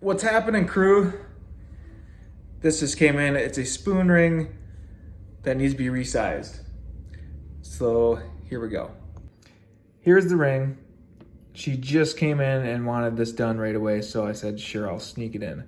What's happening, crew? This just came in. It's a spoon ring that needs to be resized. So here we go. Here's the ring. She just came in and wanted this done right away, so I said, sure, I'll sneak it in.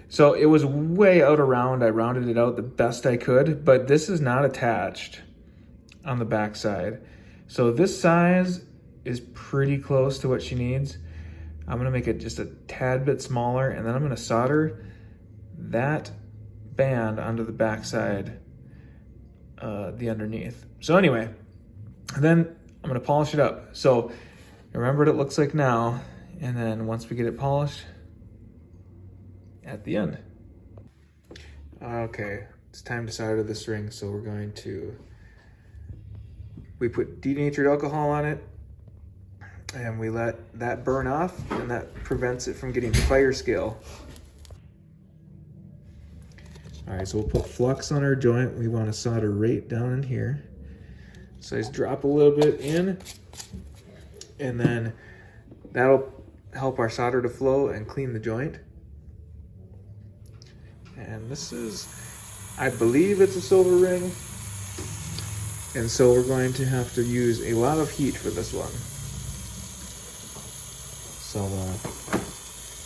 So it was way out of round. I rounded it out the best I could, but this is not attached on the back side. So this size is pretty close to what she needs. I'm gonna make it just a tad bit smaller, and then I'm gonna solder that band onto the back side, the underneath. So anyway, then I'm gonna polish it up. So remember what it looks like now, and then once we get it polished, at the end. Okay, it's time to solder this ring, so we're going to, we put denatured alcohol on it, and we let that burn off, and that prevents it from getting fire scale. All right, so we'll put flux on our joint. We want to solder right down in here. So just drop a little bit in, and then that'll help our solder to flow and clean the joint. And this is, I believe it's a silver ring. And so we're going to have to use a lot of heat for this one. So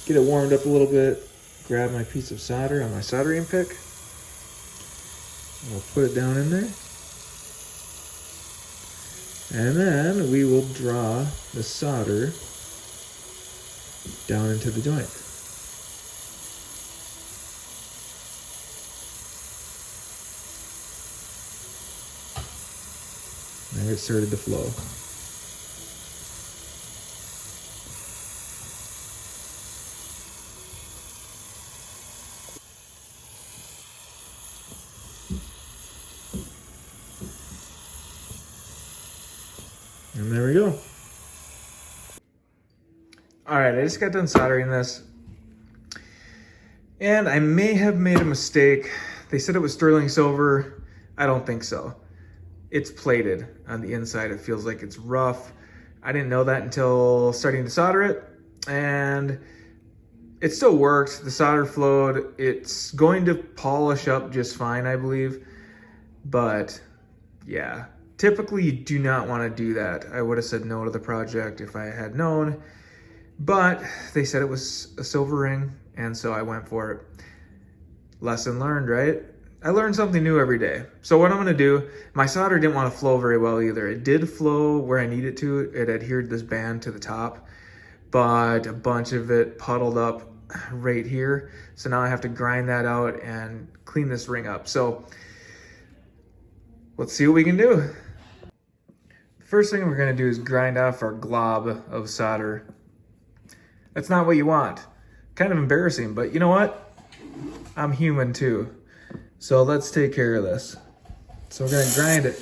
get it warmed up a little bit, grab my piece of solder on my soldering pick, and we'll put it down in there. And then we will draw the solder down into the joint. There it started to flow. And there we go. All right, I just got done soldering this. And I may have made a mistake. They said it was sterling silver. I don't think so. It's plated on the inside. It feels like it's rough. I didn't know that until starting to solder it. And it still worked. The solder flowed. It's going to polish up just fine, I believe. But yeah. Typically, you do not want to do that. I would have said no to the project if I had known, but they said it was a silver ring, and so I went for it. Lesson learned, right? I learn something new every day. So what I'm gonna do, my solder didn't want to flow very well either. It did flow where I needed to. It adhered this band to the top, but a bunch of it puddled up right here. So now I have to grind that out and clean this ring up. So let's see what we can do. First thing we're gonna do is grind off our glob of solder. That's not what you want. Kind of embarrassing, but you know what? I'm human too. So let's take care of this. So we're gonna grind it.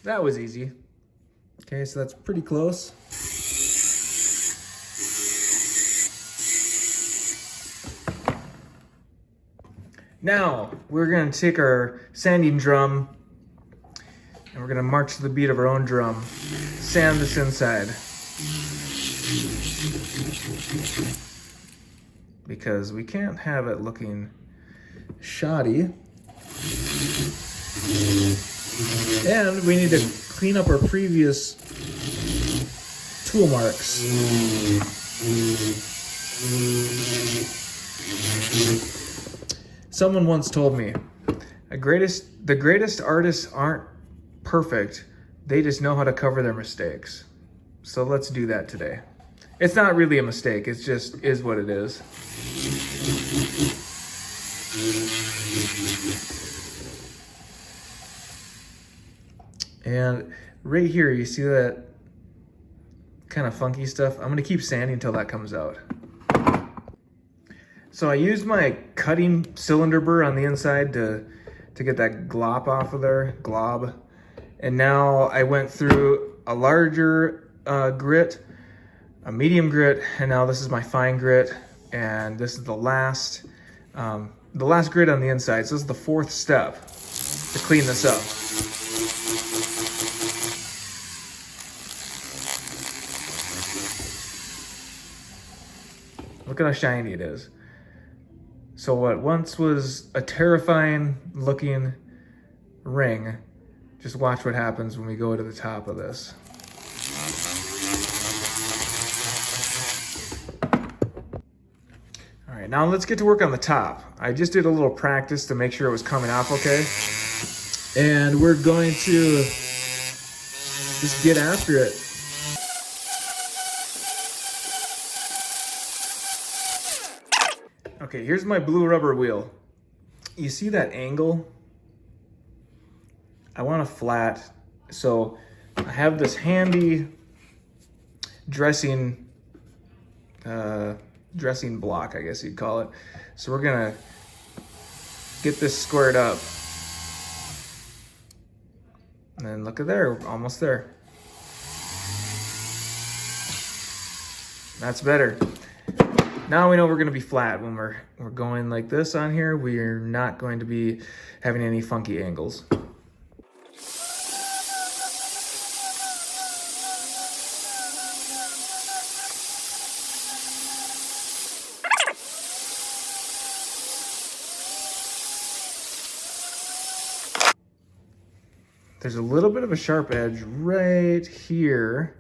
That was easy. Okay, so that's pretty close. Now, we're gonna take our sanding drum and we're gonna march to the beat of our own drum. Sand this inside. Because we can't have it looking shoddy. And we need to clean up our previous tool marks. Someone once told me, the greatest artists aren't perfect, they just know how to cover their mistakes. So let's do that today. It's not really a mistake, it just is what it is. And right here, you see that kind of funky stuff? I'm gonna keep sanding until that comes out. So I used my cutting cylinder burr on the inside to get that glop off of there, glob. And now I went through a larger grit, a medium grit, and now this is my fine grit. And this is the last grit on the inside. So this is the fourth step. to clean this up. Look at how shiny it is. So what once was a terrifying looking ring, just watch what happens when we go to the top of this. All right, now let's get to work on the top. I just did a little practice to make sure it was coming off okay. And we're going to just get after it. Okay, here's my blue rubber wheel. You see that angle? I want a flat, so I have this handy dressing block, I guess you'd call it. So we're gonna get this squared up. And then look at there, we're almost there. That's better. Now we know we're gonna be flat. When we're going like this on here, we are not going to be having any funky angles. There's a little bit of a sharp edge right here.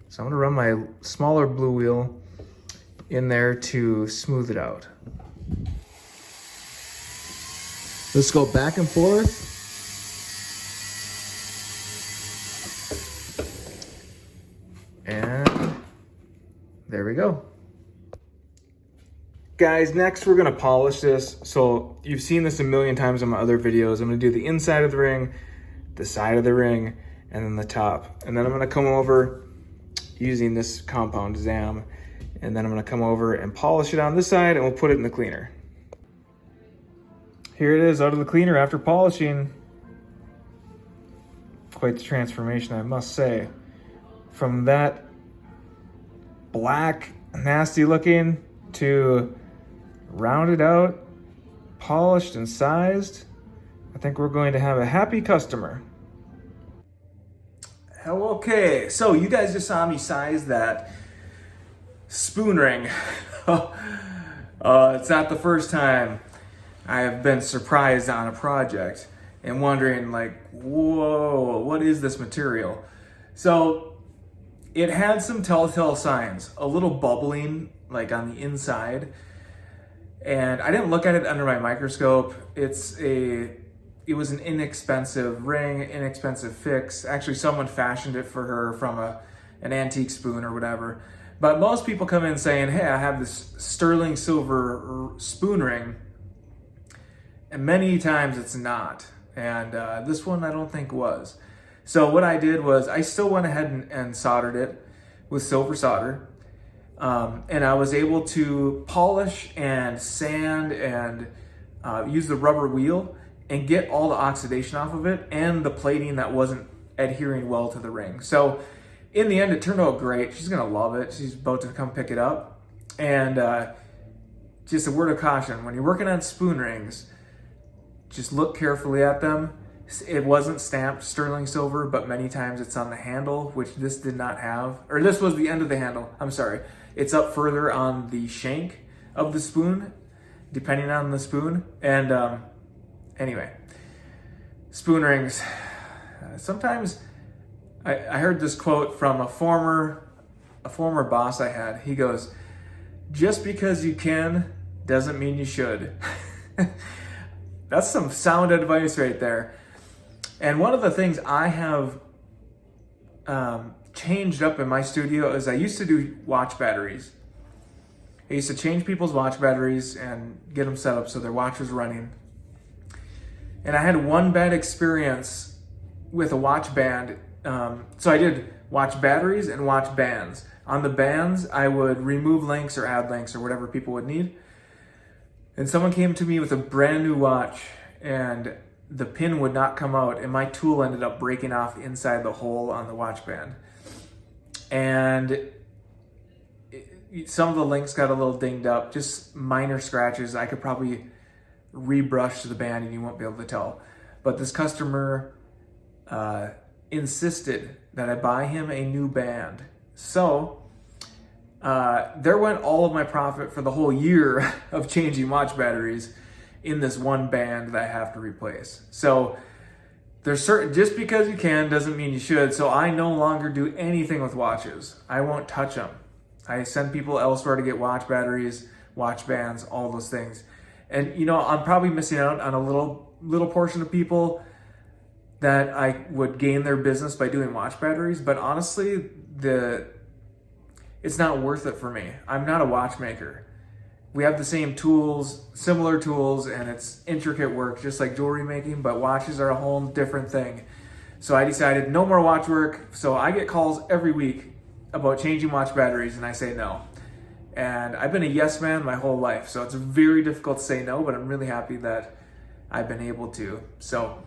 So I'm gonna run my smaller blue wheel in there to smooth it out. Let's go back and forth. And there we go. Guys, next we're gonna polish this. So you've seen this a million times in my other videos. I'm gonna do the inside of the ring, the side of the ring, and then the top. And then I'm gonna come over using this compound ZAM, and then I'm gonna come over and polish it on this side, and we'll put it in the cleaner. Here it is out of the cleaner after polishing. Quite the transformation, I must say. From that black, nasty looking to rounded out, polished and sized. I think we're going to have a happy customer. Okay, so you guys just saw me size that spoon ring. It's not the first time I have been surprised on a project and wondering like, whoa, what is this material? So it had some telltale signs, a little bubbling like on the inside. And I didn't look at it under my microscope. It was an inexpensive ring, inexpensive fix. Actually, someone fashioned it for her from an antique spoon or whatever. But most people come in saying, hey, I have this sterling silver spoon ring. And many times it's not. And this one I don't think was. So what I did was I still went ahead and soldered it with silver solder. And I was able to polish and sand and use the rubber wheel and get all the oxidation off of it and the plating that wasn't adhering well to the ring. So in the end, it turned out great. She's gonna love it. She's about to come pick it up. And just a word of caution, when you're working on spoon rings, just look carefully at them. It wasn't stamped sterling silver, but many times it's on the handle, which this did not have, or this was the end of the handle, I'm sorry. It's up further on the shank of the spoon, depending on the spoon. And anyway, spoon rings. Sometimes I heard this quote from a former boss I had. He goes, just because you can doesn't mean you should. That's some sound advice right there. And one of the things I have changed up in my studio is I used to do watch batteries. I used to change people's watch batteries and get them set up so their watch was running. And I had one bad experience with a watch band. So I did watch batteries and watch bands. On the bands, I would remove links or add links or whatever people would need. And someone came to me with a brand new watch and the pin would not come out, and my tool ended up breaking off inside the hole on the watch band. And some of the links got a little dinged up, just minor scratches. I could probably rebrush the band and you won't be able to tell. but this customer insisted that I buy him a new band. So there went all of my profit for the whole year of changing watch batteries in this one band that I have to replace. So there's certain, just because you can doesn't mean you should. So I no longer do anything with watches. I won't touch them. I send people elsewhere to get watch batteries, watch bands, all those things. And you know, I'm probably missing out on a little portion of people that I would gain their business by doing watch batteries, but honestly, it's not worth it for me. I'm not a watchmaker. We have the same tools, similar tools, and it's intricate work, just like jewelry making, but watches are a whole different thing. So I decided no more watch work. So I get calls every week about changing watch batteries, and I say no. And I've been a yes man my whole life, so it's very difficult to say no, but I'm really happy that I've been able to. So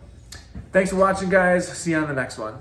thanks for watching, guys. See you on the next one.